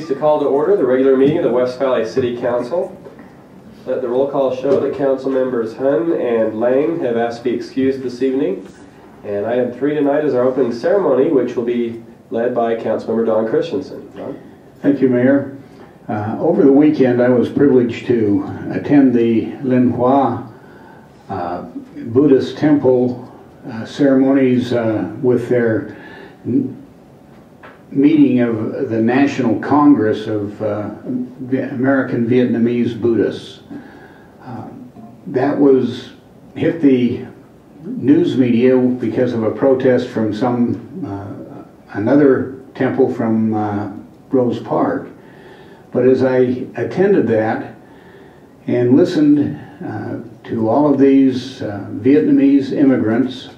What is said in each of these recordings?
pleased to call to order the regular meeting of the West Valley City Council. Let the roll call show that council members Hun and Lang have asked to be excused this evening. And item 3 tonight is our opening ceremony, which will be led by Councilmember Don Christensen. Don? Thank you, Mayor. Over the weekend, I was privileged to attend the Linhua Buddhist temple ceremonies with their meeting of the National Congress of American Vietnamese Buddhists. That was hit the news media because of a protest from another temple from Rose Park. But as I attended that and listened to all of these Vietnamese immigrants,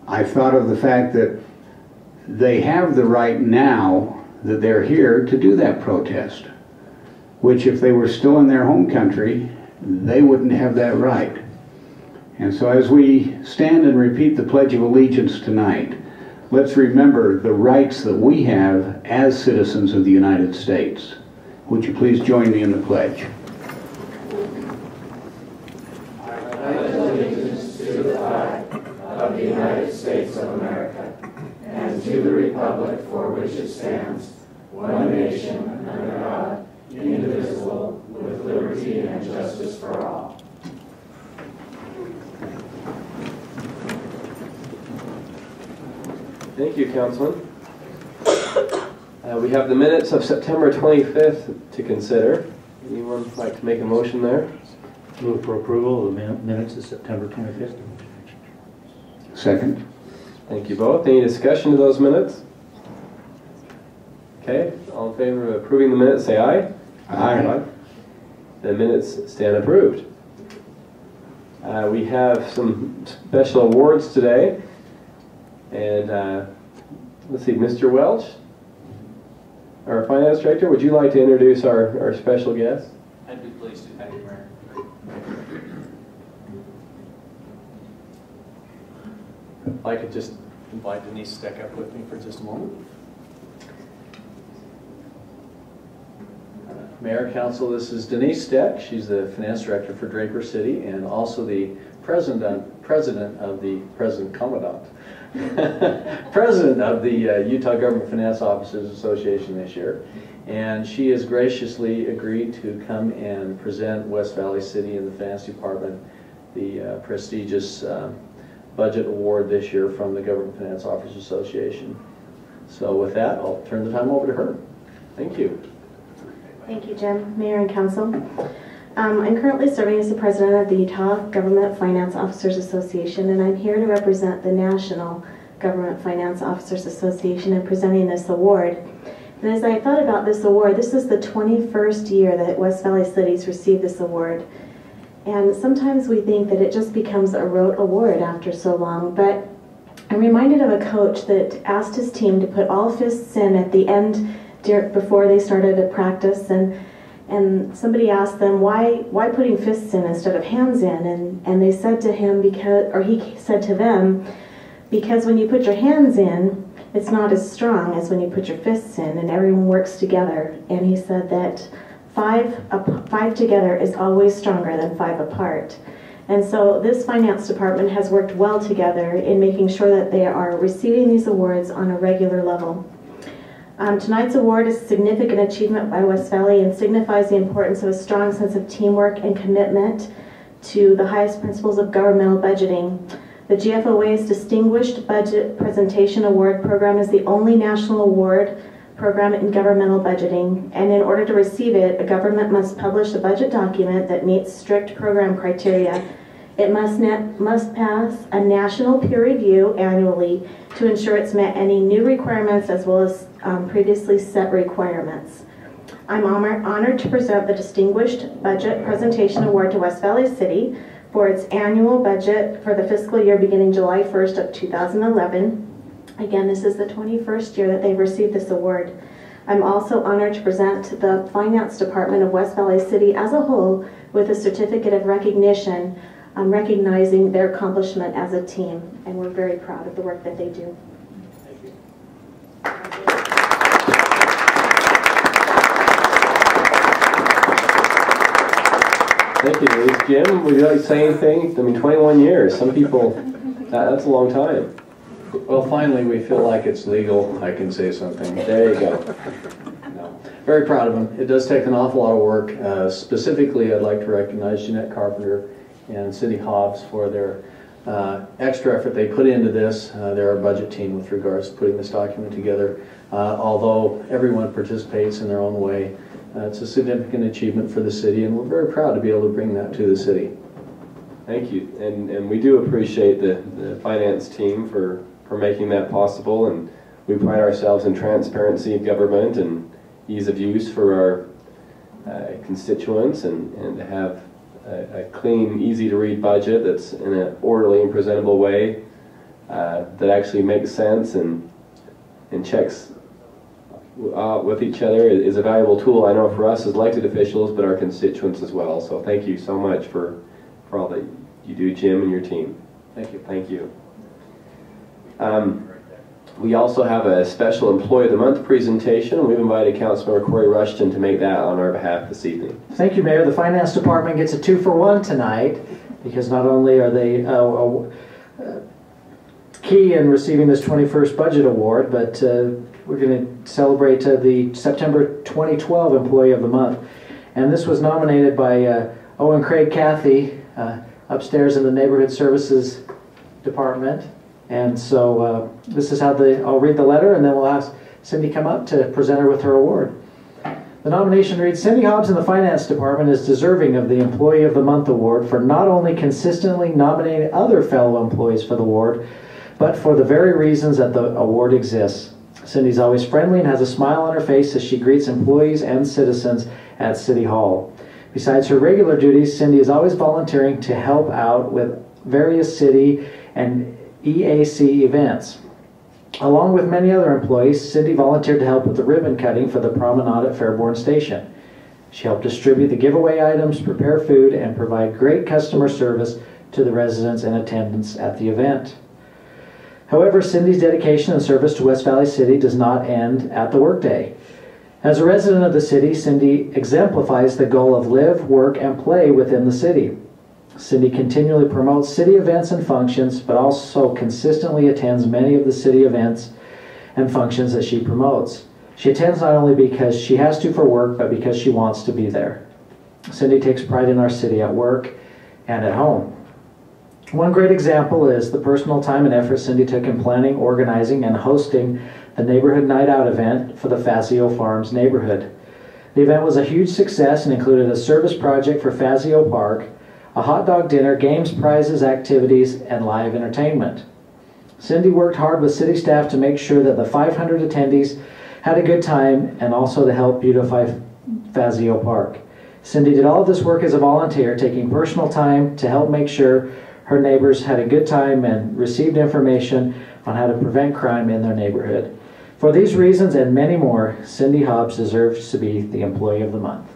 I thought of the fact that they have the right now that they're here to do that protest, which if they were still in their home country, they wouldn't have that right. And so as we stand and repeat the Pledge of Allegiance tonight, let's remember the rights that we have as citizens of the United States. Would you please join me in the pledge? I pledge allegiance to the flag of the United States of America and to the republic for which it stands, one nation, under God, indivisible, with liberty and justice for all. Thank you, Councilman. We have the minutes of September 25th to consider. Anyone like to make a motion there? Move for approval of the minutes of September 25th. Second. Thank you both. Any discussion of those minutes? Okay, all in favor of approving the minutes, say aye. Aye. The minutes stand approved. We have some special awards today. And let's see, Mr. Welch, our Finance Director, would you like to introduce our special guest? I'd be pleased to. Thank you, Mayor. If I could just invite Denise to stick up with me for just a moment. Mayor, Council, this is Denise Steck. She's the Finance Director for Draper City and also the President of the Utah Government Finance Officers Association this year. And she has graciously agreed to come and present West Valley City and the Finance Department the prestigious budget award this year from the Government Finance Officers Association. So with that, I'll turn the time over to her. Thank you. Thank you, Jim, Mayor and Council. I'm currently serving as the President of the Utah Government Finance Officers Association, and I'm here to represent the National Government Finance Officers Association in presenting this award. And as I thought about this award, this is the 21st year that West Valley Cities received this award. And sometimes we think that it just becomes a rote award after so long, but I'm reminded of a coach that asked his team to put all fists in at the end before they started a practice, and somebody asked them why putting fists in instead of hands in, and they said to him he said to them, because when you put your hands in, it's not as strong as when you put your fists in, and everyone works together. And he said that five together is always stronger than 5 apart. And so this finance department has worked well together in making sure that they are receiving these awards on a regular level. Tonight's award is a significant achievement by West Valley and signifies the importance of a strong sense of teamwork and commitment to the highest principles of governmental budgeting. The GFOA's Distinguished Budget Presentation Award program is the only national award program in governmental budgeting, and in order to receive it, a government must publish a budget document that meets strict program criteria. It must pass a national peer review annually to ensure it's met any new requirements as well as previously set requirements. I'm honored to present the Distinguished Budget Presentation Award to West Valley City for its annual budget for the fiscal year beginning July 1st of 2011. Again, this is the 21st year that they've received this award. I'm also honored to present the Finance Department of West Valley City as a whole with a certificate of recognition recognizing their accomplishment as a team, and we're very proud of the work that they do. Thank you. Thank you, Denise. Jim, would you like to say anything? I mean, 21 years. Some people, that's a long time. Well, finally, we feel like it's legal. I can say something. There you go. No. Very proud of him. It does take an awful lot of work. Specifically, I'd like to recognize Jeanette Carpenter and Cindy Hobbs for their extra effort they put into this. They're our budget team with regards to putting this document together. Although everyone participates in their own way, it's a significant achievement for the city, and we're very proud to be able to bring that to the city. Thank you. And we do appreciate the finance team for making that possible, and we pride ourselves in transparency of government and ease of use for our constituents, and to have a clean, easy to read budget that's in an orderly and presentable way that actually makes sense and checks with each other is a valuable tool, I know, for us as elected officials, but our constituents as well. So thank you so much for all that you do, Jim, and your team. Thank you. Thank you. We also have a special Employee of the Month presentation. We've invited Councilmember Corey Rushton to make that on our behalf this evening. Thank you, Mayor. The Finance Department gets a 2-for-1 tonight, because not only are they key in receiving this 21st Budget Award, but we're going to celebrate the September 2012 Employee of the Month. And this was nominated by Owen Craig Cathy upstairs in the Neighborhood Services Department. And so this is how I'll read the letter, and then we'll ask Cindy come up to present her with her award. The nomination reads, Cindy Hobbs in the Finance Department is deserving of the Employee of the Month Award for not only consistently nominating other fellow employees for the award, but for the very reasons that the award exists. Cindy's always friendly and has a smile on her face as she greets employees and citizens at City Hall. Besides her regular duties, Cindy is always volunteering to help out with various city and EAC events. Along with many other employees, Cindy volunteered to help with the ribbon cutting for the promenade at Fairborn Station. She helped distribute the giveaway items, prepare food, and provide great customer service to the residents in attendance at the event. However, Cindy's dedication and service to West Valley City does not end at the workday. As a resident of the city, Cindy exemplifies the goal of live, work, and play within the city. Cindy continually promotes city events and functions, but also consistently attends many of the city events and functions that she promotes. She attends not only because she has to for work, but because she wants to be there. Cindy takes pride in our city at work and at home. One great example is the personal time and effort Cindy took in planning, organizing, and hosting the Neighborhood Night Out event for the Fazio Farms neighborhood. The event was a huge success and included a service project for Fazio Park, a hot dog dinner, games, prizes, activities, and live entertainment. Cindy worked hard with city staff to make sure that the 500 attendees had a good time and also to help beautify Fazio Park. Cindy did all of this work as a volunteer, taking personal time to help make sure her neighbors had a good time and received information on how to prevent crime in their neighborhood. For these reasons and many more, Cindy Hobbs deserves to be the Employee of the Month.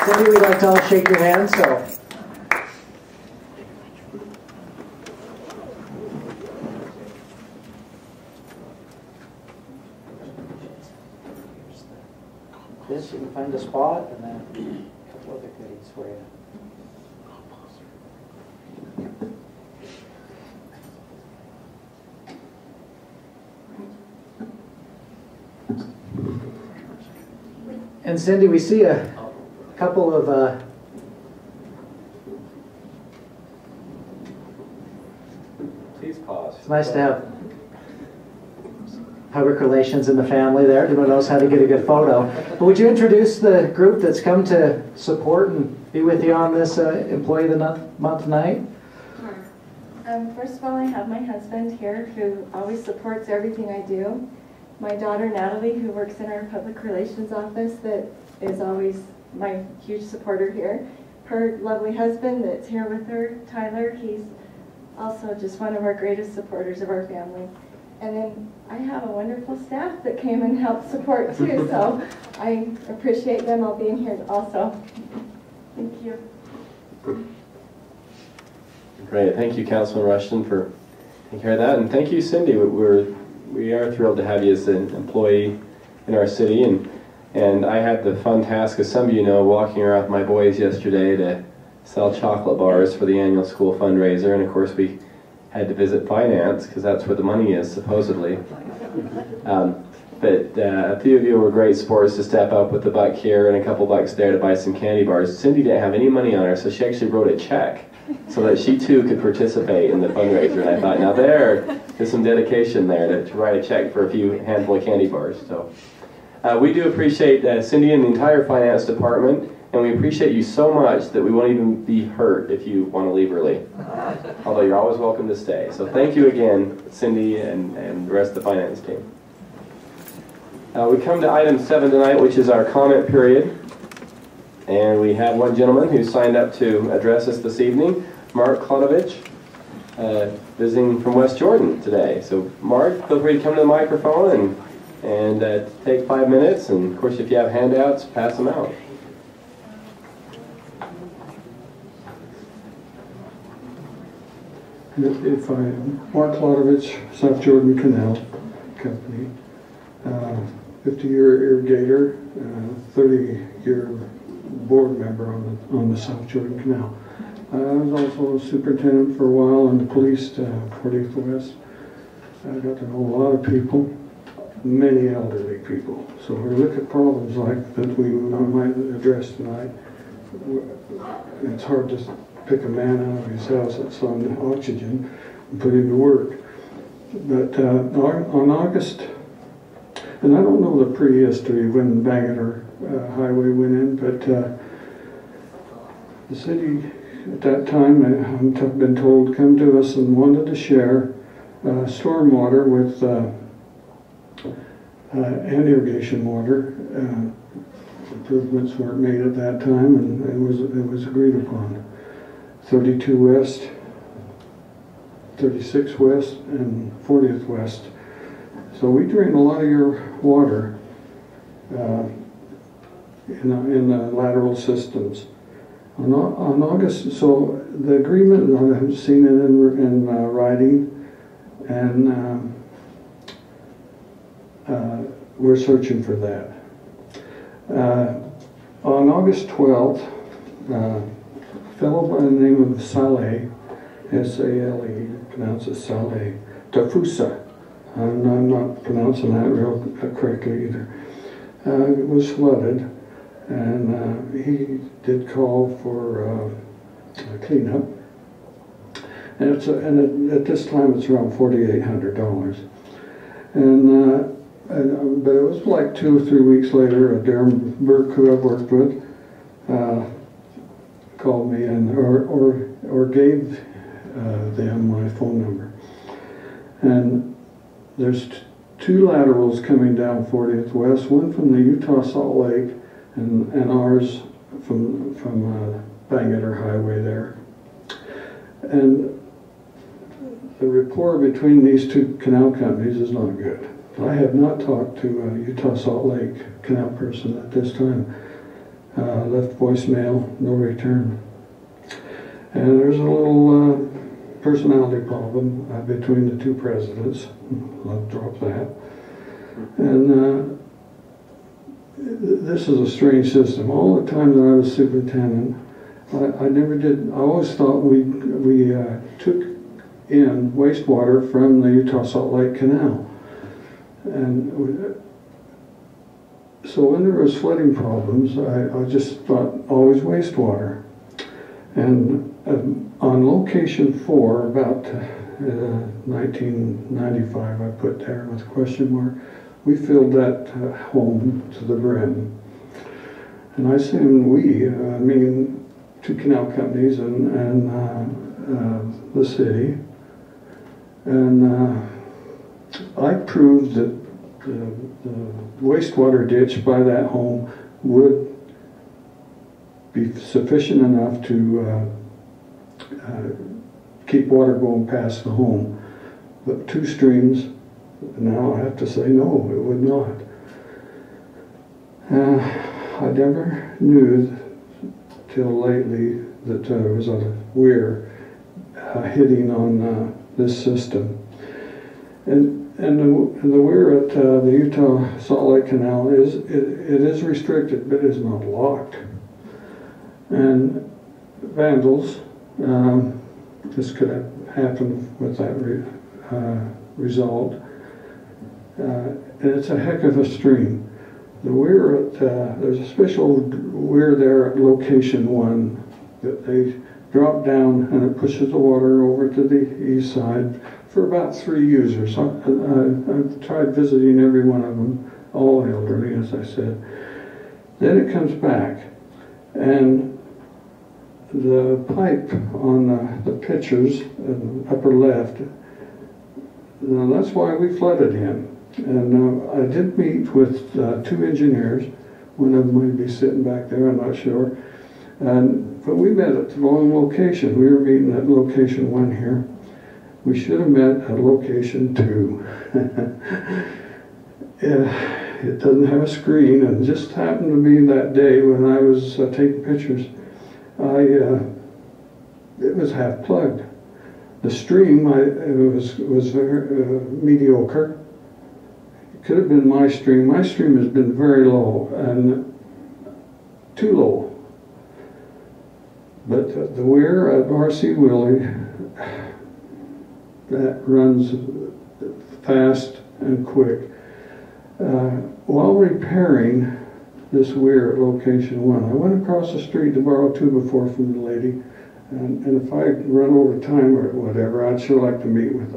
Cindy, we'd like to all shake your hand, so. This, you can find a spot, and then a couple other goodies for you. And Cindy, we see a couple of Please pause. it's nice to have public relations in the family there. Everyone knows how to get a good photo. But would you introduce the group that's come to support and be with you on this Employee of the Month night? Sure. First of all, I have my husband here who always supports everything I do. My daughter Natalie, who works in our public relations office, that is always my huge supporter here. Her lovely husband that's here with her, Tyler, he's also just one of our greatest supporters of our family. And then I have a wonderful staff that came and helped support too, so I appreciate them all being here also. Thank you. Great. Thank you, Councilman Rushton, for taking care of that. And thank you, Cindy. We are thrilled to have you as an employee in our city. And I had the fun task, as some of you know, walking around with my boys yesterday to sell chocolate bars for the annual school fundraiser. And of course, we had to visit finance because that's where the money is, supposedly. But a few of you were great sports to step up with a buck here and a couple bucks there to buy some candy bars. Cindy didn't have any money on her, so she actually wrote a check so that she too could participate in the fundraiser. And I thought, now there is some dedication there to write a check for a few handful of candy bars. So we do appreciate Cindy and the entire finance department, and we appreciate you so much that we won't even be hurt if you want to leave early. Although you're always welcome to stay. So thank you again, Cindy and the rest of the finance team. We come to item 7 tonight, which is our comment period. And we have one gentleman who signed up to address us this evening, Mark Klonovich, visiting from West Jordan today. So Mark, feel free to come to the microphone and take 5 minutes. And of course, if you have handouts, pass them out. If I, Mark Klonovich, South Jordan Canal Company, 50-year irrigator, 30-year board member on the South Jordan Canal. I was also a superintendent for a while and the police 40th West. I got to know a lot of people, many elderly people. So we look at problems like that we might address tonight. It's hard to pick a man out of his house that's on oxygen and put him to work. But on August, and I don't know the prehistory when Bangerter Highway went in, but the city at that time, I've been told, come to us and wanted to share stormwater with and irrigation water. Improvements weren't made at that time, and it was agreed upon. 32 West, 36 West, and 40th West. So we drain a lot of your water in the lateral systems. On August, so the agreement, I haven't seen it in writing, and we're searching for that. On August 12th, a fellow by the name of Saleh, S-A-L-E, pronounces Saleh, Tafusa, I'm not pronouncing that real correctly either, was flooded, and he did call for a cleanup, and at this time it's around $4,800, but it was like 2 or 3 weeks later, Darren Burke, who I've worked with, called me and or gave them my phone number, and there's 2 laterals coming down 40th West, one from the Utah Salt Lake and ours from Bangerter Highway there. And the rapport between these 2 canal companies is not good. I have not talked to a Utah Salt Lake canal person at this time. Left voicemail, no return. And there's a little personality problem between the 2 presidents. I'll drop that. And this is a strange system. All the time that I was superintendent, I never did. I always thought we took in wastewater from the Utah Salt Lake Canal, and so when there was flooding problems, I just thought always wastewater. And on location 4, about 1995, I put there with a question mark, we filled that home to the brim. And I say we, I mean 2 canal companies and the city. And I proved that the wastewater ditch by that home would be sufficient enough to keep water going past the home. But 2 streams, now I have to say no, it would not. I never knew till lately that it was a weir. hitting on this system. And the weir at the Utah Salt Lake Canal it is restricted, but it is not locked. And vandals, this could have happened with that result. And it's a heck of a stream. The weir at, there's a special weir there at location 1 that they drop down and it pushes the water over to the east side for about 3 users. I've tried visiting every one of them, all elderly, as I said. Then it comes back, and the pipe on the pictures in the upper left, now that's why we flooded him. And I did meet with 2 engineers. One of them might be sitting back there, I'm not sure. But we met at the wrong location. We were meeting at location 1 here. We should have met at location 2. It doesn't have a screen, and just happened to be that day when I was taking pictures, it was half plugged. The stream was very mediocre. It could have been my stream. My stream has been very low, and too low. But the weir at R.C. Willey, that runs fast and quick. While repairing this weir at location 1, I went across the street to borrow 2x4 from the lady, and if I run over time or whatever, I'd sure like to meet with.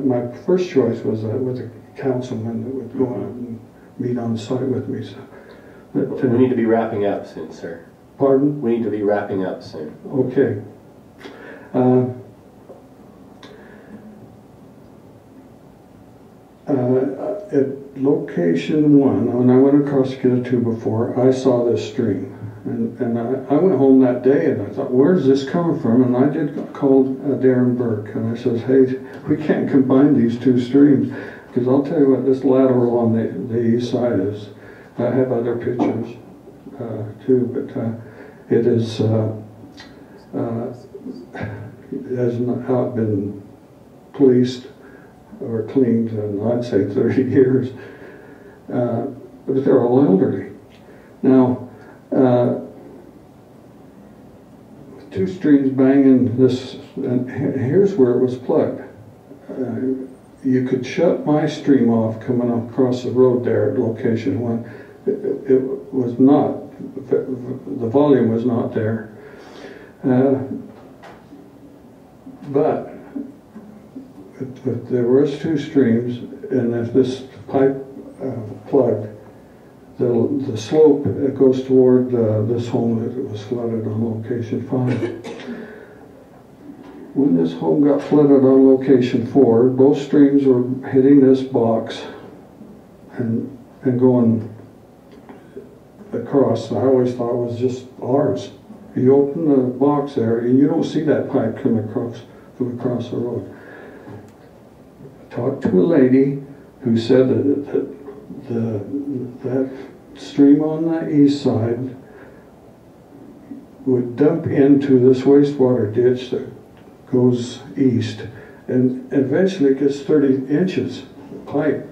My first choice was with a councilman that would go out and meet on site with me. So, but, we need to be wrapping up soon, sir. Pardon? We need to be wrapping up soon. Okay. At location 1, when I went across to get a 2x4, I saw this stream. And I went home that day and I thought, where's this coming from? And I did call Darren Burke and I says, hey, we can't combine these 2 streams. Because I'll tell you what, this lateral on the east side is. I have other pictures too, but it is has not been policed or cleaned in, I'd say, 30 years. But they're all elderly. Now, 2 streams banging this, and here's where it was plugged. You could shut my stream off coming across the road there at location 1. It was not, the volume was not there. But if there was 2 streams, and if this pipe plugged, the slope goes toward this home that was flooded on location 5. When this home got flooded on location 4, both streams were hitting this box and going across. I always thought it was just ours. You open the box there and you don't see that pipe come across from across the road. I talked to a lady who said that stream on the east side would dump into this wastewater ditch that goes east, and eventually it gets 30 inches of pipe.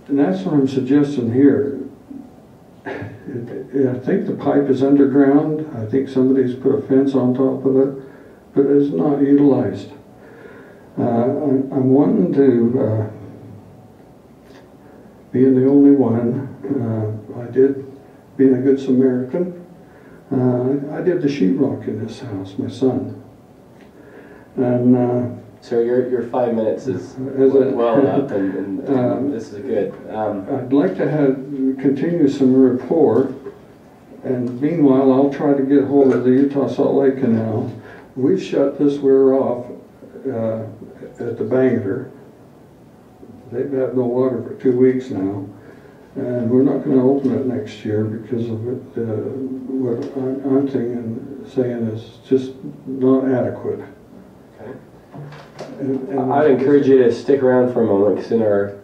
And that's what I'm suggesting here. I think the pipe is underground. I think somebody's put a fence on top of it, but it's not utilized. I'm wanting to, being the only one, I did, being a good Samaritan, I did the sheetrock in this house, my son. And sir, your 5 minutes is well up, and this is good. I'd like to continue some rapport, and meanwhile I'll try to get hold of the Utah Salt Lake Canal. We've shut this weir off at the Bangor. They've had no water for 2 weeks now, and we're not going to open it next year because of it, what I'm saying is just not adequate. And I'd encourage you to stick around for a moment, because in our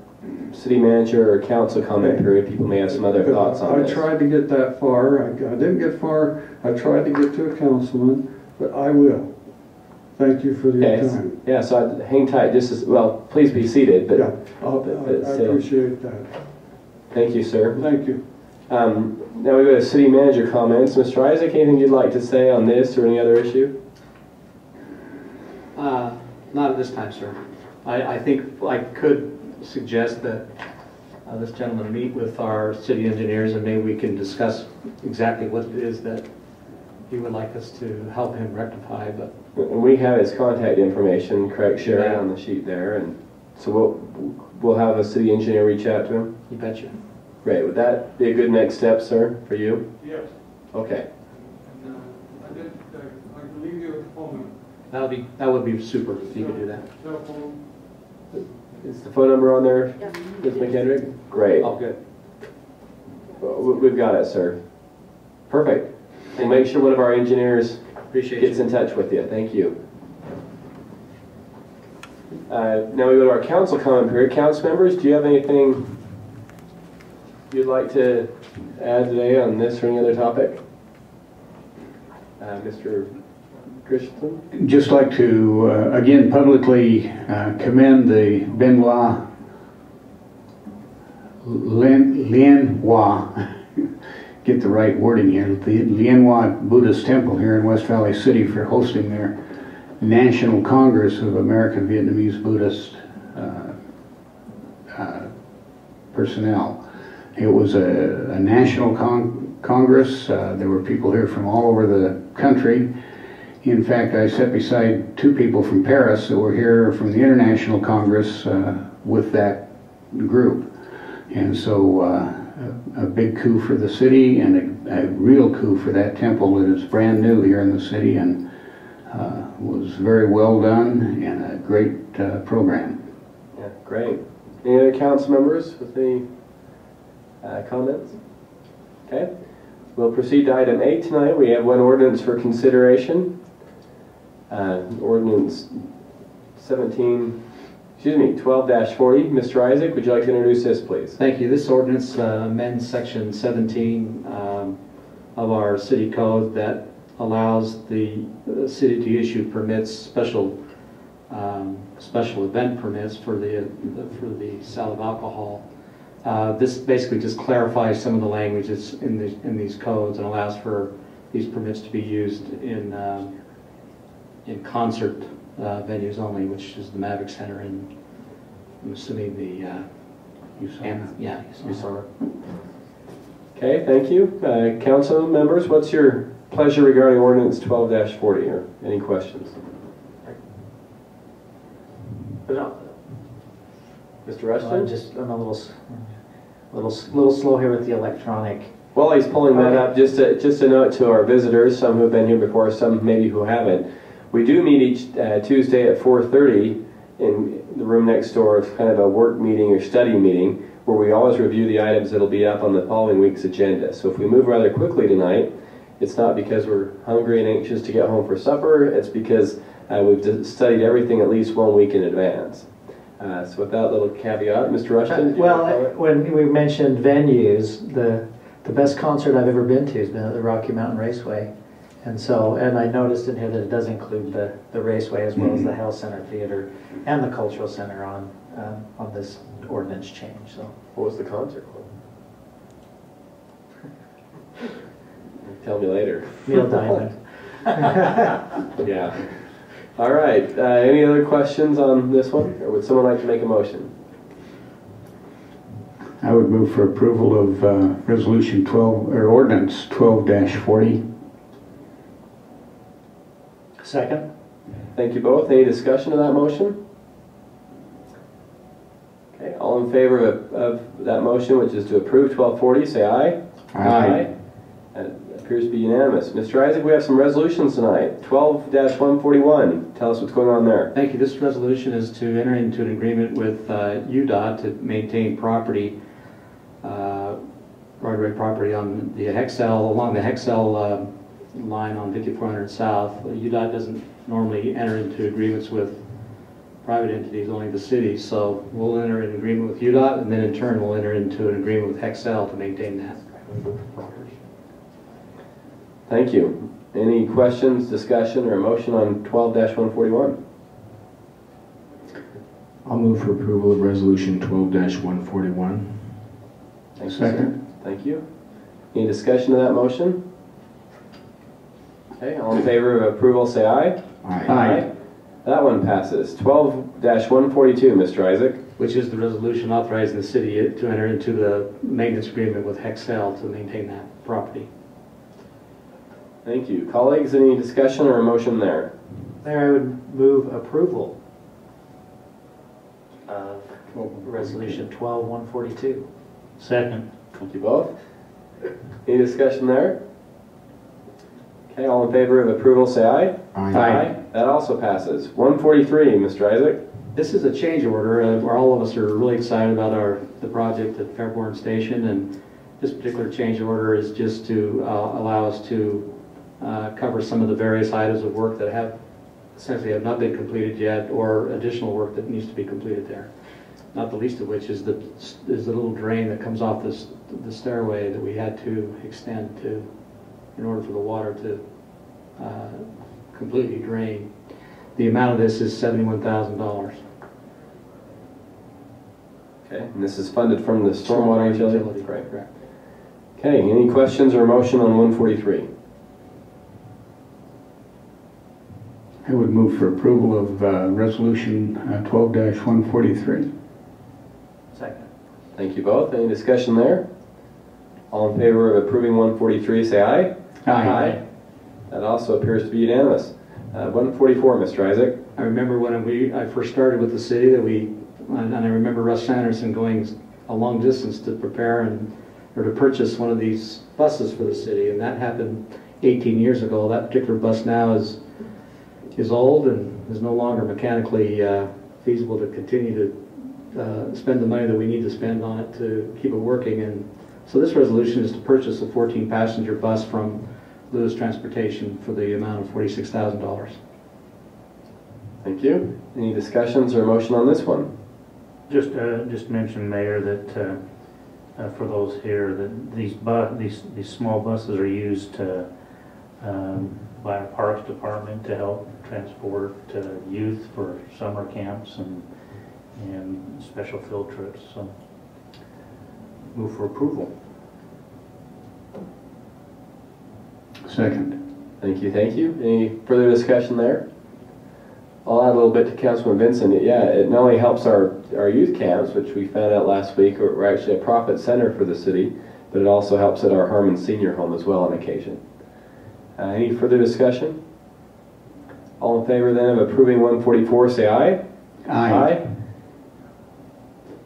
city manager or council comment period, people may have some other thoughts on this. I tried to get that far. I didn't get far. I tried to get to a councilman, but I will. Thank you for your Okay. time. Yeah, so hang tight, just as, well, please be seated, but Yeah, but I still. appreciate that. Thank you, sir. Thank you. Now we go to city manager comments. Mr. Isaac, anything you'd like to say on this or any other issue? Not at this time, sir. I think I could suggest that this gentleman meet with our city engineers and maybe we can discuss exactly what it is that he would like us to help him rectify, but And we have his contact information, correct, Sherry, Yeah. on the sheet there, and so we'll have a city engineer reach out to him. you betcha. Great. Would that be a good next step, sir, for you? Yes. Okay. I can leave you a phone That would be super if you could do that. number. Is the phone number on there, Ms. McKendrick? Great. Oh, good. Well, we've got it, sir. Perfect. We'll make sure one of our engineers Appreciate gets you. in touch with you. Thank you. Now we go to our council comment period. Council members, do you have anything you'd like to add today on this or any other topic? Mr. Christensen? Just like to, again, publicly commend the Benoit Lienhua, get the right wording here, the Lienhua Buddhist Temple here in West Valley City for hosting their National Congress of American Vietnamese Buddhist personnel. It was a national congress. There were people here from all over the country. In fact, I sat beside two people from Paris that were here from the International Congress with that group. And so a big coup for the city and a real coup for that temple that is brand new here in the city and was very well done and a great program. Yeah, great. Any other council members with any comments? Okay. We'll proceed to item 8 tonight. We have one ordinance for consideration. Ordinance 12-40. Mr. Isaac, would you like to introduce this, please? Thank you. This ordinance amends section 17 of our city code that allows the city to issue permits, special event permits for the sale of alcohol. This basically just clarifies some of the language that's in these codes and allows for these permits to be used in concert venues only, which is the Maverick Center and I'm assuming the USANA. Okay, thank you. Council members, what's your pleasure regarding ordinance 12-40 or any questions? Mr. Rushton? I'm a little slow here with the electronic. While he's pulling that up, just a note to our visitors, some who have been here before, some maybe who haven't. We do meet each Tuesday at 4:30 in the room next door. It's kind of a work meeting or study meeting where we always review the items that'll be up on the following week's agenda. So if we move rather quickly tonight, it's not because we're hungry and anxious to get home for supper. It's because we've studied everything at least 1 week in advance. So with that little caveat, Mr. Rushton? Well, when we mentioned venues, the best concert I've ever been to has been at the Rocky Mountain Raceway. And I noticed in here that it does include the Raceway as well as the Hell Center Theater and the Cultural Center on this ordinance change. So, What was the concert called? Tell me later. Neil Diamond. Yeah. All right. Any other questions on this one? Or would someone like to make a motion? I would move for approval of resolution 12 or ordinance 12-40. Second. Thank you both. Any discussion of that motion? Okay. All in favor of that motion, which is to approve 1240, say aye. Aye. That appears to be unanimous. Mr. Isaac, we have some resolutions tonight. 12-141. Tell us what's going on there. Thank you. This resolution is to enter into an agreement with UDOT to maintain property, right-of-way property on the Hexel, along the Hexel line on 5400 South. UDOT doesn't normally enter into agreements with private entities, only the city. So we'll enter an agreement with UDOT, and then in turn we'll enter into an agreement with Hexel to maintain that property. Thank you. Any questions, discussion, or motion on 12-141? I'll move for approval of Resolution 12-141. Thank you, Second. sir. Thank you. Any discussion of that motion? Okay, all in favor of approval say aye. Aye. That one passes. 12-142, Mr. Isaac. Which is the resolution authorizing the city to enter into the maintenance agreement with Hexcel to maintain that property. Thank you. Colleagues, any discussion or a motion there? Mayor, I would move approval of Resolution 12-142. Second. Thank you both. Any discussion there? Okay, all in favor of approval say aye. Aye. That also passes. 143, Mr. Isaac. This is a change order where all of us are really excited about the project at Fairborn Station, and this particular change order is just to allow us to cover some of the various items of work that essentially have not been completed yet, or additional work that needs to be completed there. Not the least of which is the little drain that comes off the stairway that we had to extend in order for the water to completely drain. The amount of this is $71,000. Okay, and this is funded from the stormwater utility? Right, correct. Okay, any questions or motion on 143? I would move for approval of Resolution 12-143. Second. Thank you both. Any discussion there? All in favor of approving 143 say aye. Aye. That also appears to be unanimous. 144, Mr. Isaac. I remember when I first started with the city and I remember Russ Sanderson going a long distance to prepare or to purchase one of these buses for the city, and that happened 18 years ago. That particular bus now is old and is no longer mechanically feasible to continue to spend the money that we need to spend on it to keep it working. And so this resolution is to purchase a 14-passenger bus from Lewis Transportation for the amount of $46,000. Thank you. Any discussions or motion on this one? Just mention, Mayor, that for those here, that these small buses are used by our Parks Department to help transport youth for summer camps and special field trips. So move for approval. Second. Thank you, thank you. Any further discussion there? I'll add a little bit to Councilman Vincent. Yeah, it not only helps our youth camps, which we found out last week are actually a profit center for the city, but it also helps at our Harmon Senior Home as well on occasion. Any further discussion? All in favor then of approving 144 say aye. Aye.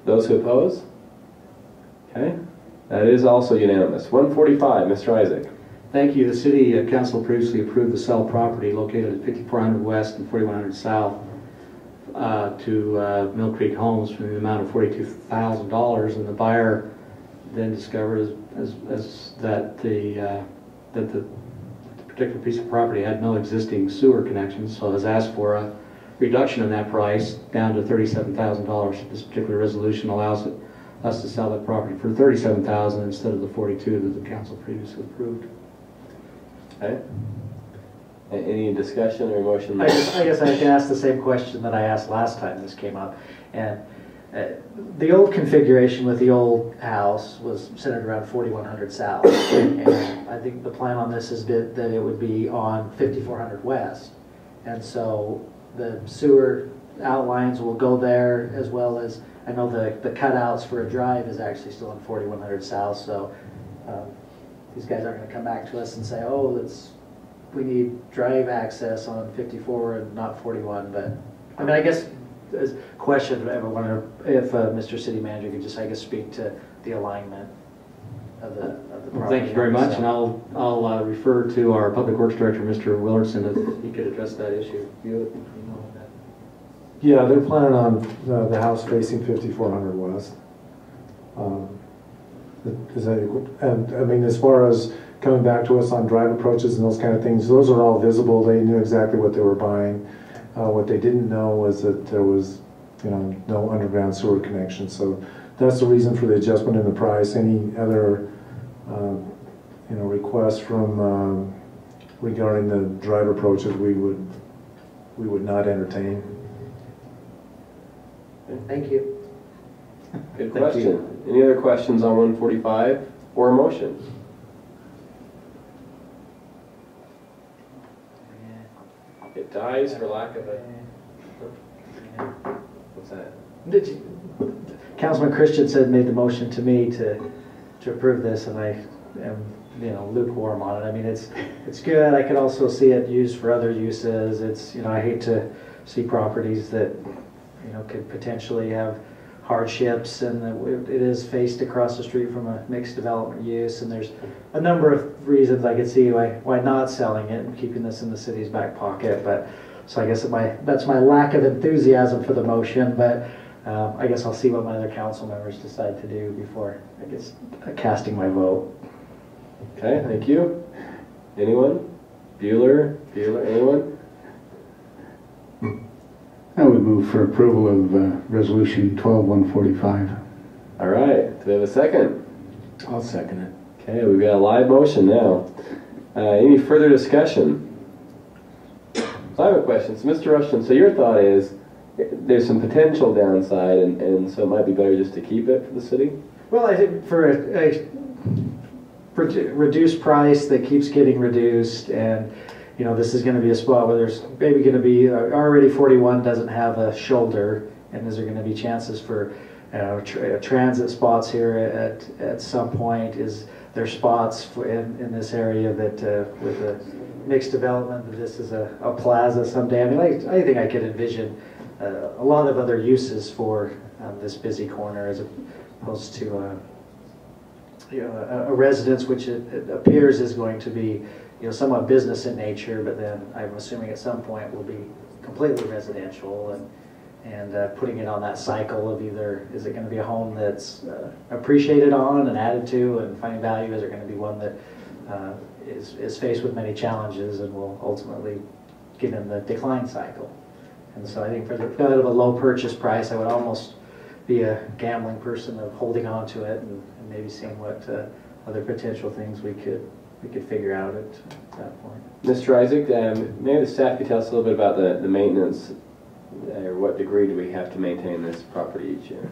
Those who oppose? Okay, that is also unanimous. 145, Mr. Isaac. Thank you. The City Council previously approved the sale property located at 5400 West and 4100 South to Mill Creek Homes for the amount of $42,000, and the buyer then discovered that the particular piece of property had no existing sewer connections, so has asked for a reduction in that price down to $37,000. This particular resolution allows us to sell that property for $37,000 instead of the $42,000 that the council previously approved. Okay. Any discussion or motion? I guess I can ask the same question that I asked last time this came up. And the old configuration with the old house was centered around 4100 South. And I think the plan on this has been that it would be on 5400 West. And so the sewer outlines will go there, as well as, I know the cutouts for a drive is actually still on 4100 South. So these guys aren't going to come back to us and say, oh, we need drive access on 54 and not 41. But I mean, I guess as a question, I wonder if Mr. City Manager could just, I guess, speak to the alignment of the property. Well, thank you very much, and I'll refer to our Public Works Director, Mr. Willardson, if he could address that issue. You know that. Yeah, they're planning on the house facing 5400 West. And I mean, as far as coming back to us on drive approaches and those kind of things, those are all visible. They knew exactly what they were buying. What they didn't know was that there was, no underground sewer connection. So that's the reason for the adjustment in the price. Any other, requests from regarding the drive approaches, we would not entertain. Thank you. Good Thank question. you. Any other questions on 145 or a motion? It dies for lack of a... What's that? Did you, Councilman Christensen made the motion to me to approve this, and I am, you know, lukewarm on it. I mean, it's good. I could also see it used for other uses. It's, you know, I hate to see properties that, you know, could potentially have hardships, and it is faced across the street from a mixed development use, and there's a number of reasons I could see why not selling it and keeping this in the city's back pocket. But so I guess that's my lack of enthusiasm for the motion, but I guess I'll see what my other council members decide to do before I guess casting my vote. Okay, thank you. Anyone? Bueller, anyone? I would move for approval of Resolution 12-145. All right, do we have a second? I'll second it. Okay, we've got a live motion now. Any further discussion? So I have a question. So Mr. Rushton, so your thought is there's some potential downside, and so it might be better just to keep it for the city? Well, I think for a reduced price that keeps getting reduced, and you know, this is going to be a spot where there's maybe going to be already 41 doesn't have a shoulder, and is there going to be chances for transit spots here at some point? Is there spots in this area that with a mixed development that this is a plaza someday? I mean, I think I could envision a lot of other uses for this busy corner as opposed to a residence, which it appears is going to be, you know, somewhat business in nature, but then I'm assuming at some point will be completely residential, and putting it on that cycle of either is it going to be a home that's appreciated on and added to and finding value, is it going to be one that is faced with many challenges and will ultimately get in the decline cycle. And so I think for the kind of a low purchase price, I would almost be a gambling person of holding on to it and maybe seeing what other potential things we could figure out at that point. Mr. Isaac, maybe the staff could tell us a little bit about the maintenance, or what degree do we have to maintain this property each year?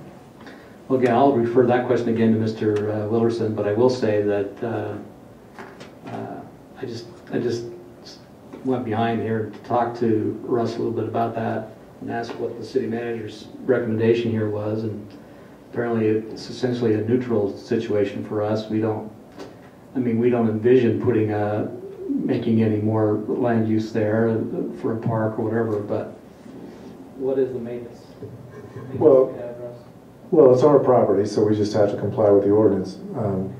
Well, again, I'll refer that question again to Mr. Willerson, but I will say that I just went behind here to talk to Russ a little bit about that and ask what the city manager's recommendation here was, and apparently it's essentially a neutral situation for us. We don't envision making any more land use there for a park or whatever, but what is the maintenance? Well, it's our property, so we just have to comply with the ordinance.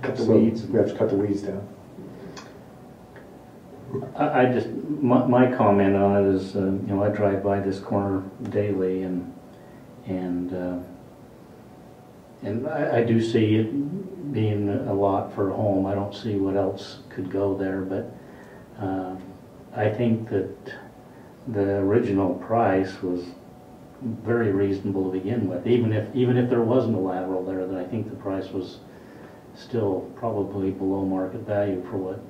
Cut the weeds. We have to cut the weeds down. My comment on it is, you know, I drive by this corner daily, and I do see it being a lot for a home. I don't see what else could go there, but I think that the original price was very reasonable to begin with. Even if there wasn't a lateral there, then I think the price was still probably below market value for what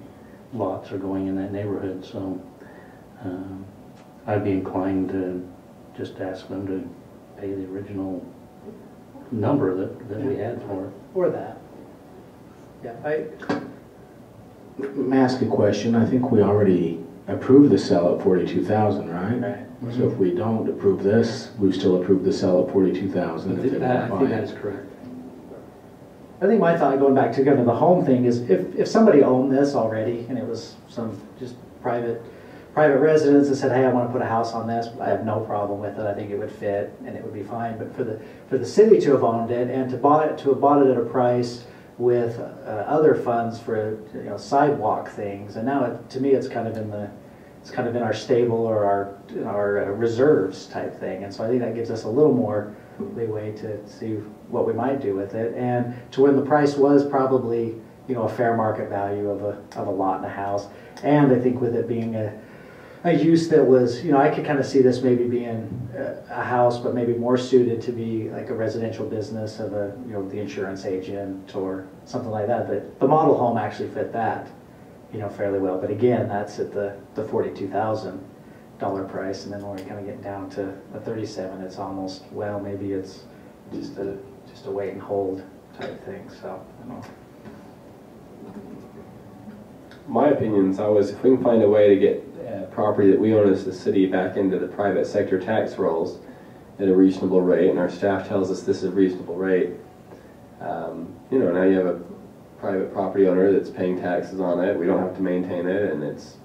lots are going in that neighborhood. So I'd be inclined to just ask them to pay the original number that we had for it. Or that. Yeah, May I ask a question? I think we already approved the sell at 42,000, right? Right. So if we don't approve this, we still approve the sell at 42,000. I think that is correct. I think my thought, going back to kind of the home thing, is if somebody owned this already and it was some just private residence that said, hey, I want to put a house on this, I have no problem with it. I think it would fit and it would be fine. But for the city to have owned it and to have bought it at a price with other funds for, you know, sidewalk things, and now to me it's kind of in our stable or our reserves type thing, and so I think that gives us a little more leeway to see what we might do with it, and to when the price was probably, you know, a fair market value of a lot and a house. And I think with it being a use that was, you know, I could kind of see this maybe being a house, but maybe more suited to be like a residential business of the insurance agent or something like that. But the model home actually fit that, fairly well. But again, that's at the $42,000 price, and then when we kind of get down to the 37, it's almost, well, maybe it's just a wait and hold type thing. So I don't know. My opinion is always, if we can find a way to get property that we own as the city back into the private sector tax rolls at a reasonable rate, and our staff tells us this is a reasonable rate, now you have a private property owner that's paying taxes on it, we don't have to maintain it, and it's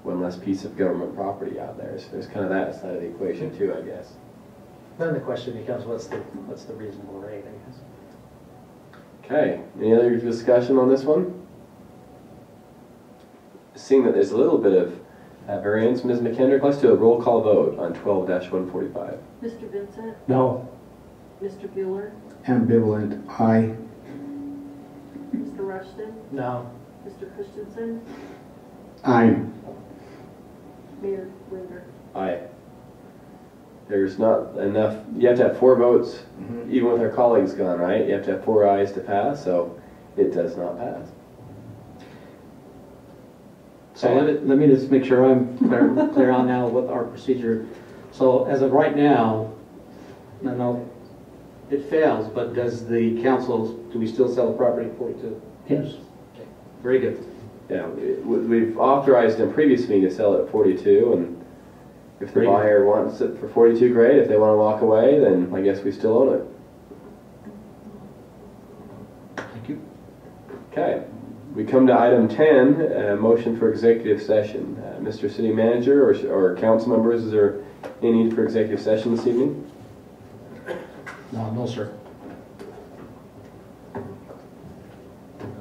one less piece of government property out there. So there's kind of that side of the equation too, I guess. Then the question becomes, what's the reasonable rate, I guess? Okay, any other discussion on this one? Seeing that there's a little bit of variance, Ms. McKendrick, let's do a roll call vote on 12-145. Mr. Vincent? No. Mr. Bueller? Ambivalent, aye. Mr. Rushton? No. Mr. Christensen? Aye. Mayor Linder? Aye. There's not enough, you have to have 4 votes, even with our colleagues gone, right? You have to have 4 ayes to pass, so it does not pass. So let me just make sure I'm clear on now what our procedure. So as of right now, no, it fails, but does the council, do we still sell the property at 42? Yes. Okay. Very good. Yeah, we've authorized in previous meeting to sell it at 42, and if the buyer wants it for 42, great. If they want to walk away, then I guess we still own it. Thank you. Okay. We come to item 10, motion for executive session. Mr. City Manager or council members, is there any need for executive session this evening? No, sir.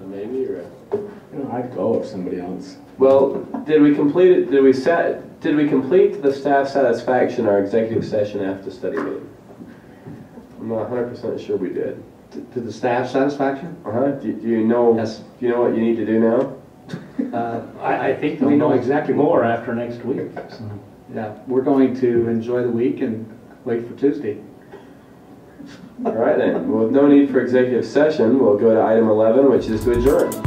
Maybe, or I'd go if somebody else. well, did we complete it? Did we complete to the staff satisfaction our executive session after the study meeting? I'm not 100% sure we did. To the staff satisfaction? Do you know? Yes. Do you know what you need to do now? I think we know exactly more after next week. So. Yeah, we're going to enjoy the week and wait for Tuesday. All right then. Well, with no need for executive session, we'll go to item 11, which is to adjourn.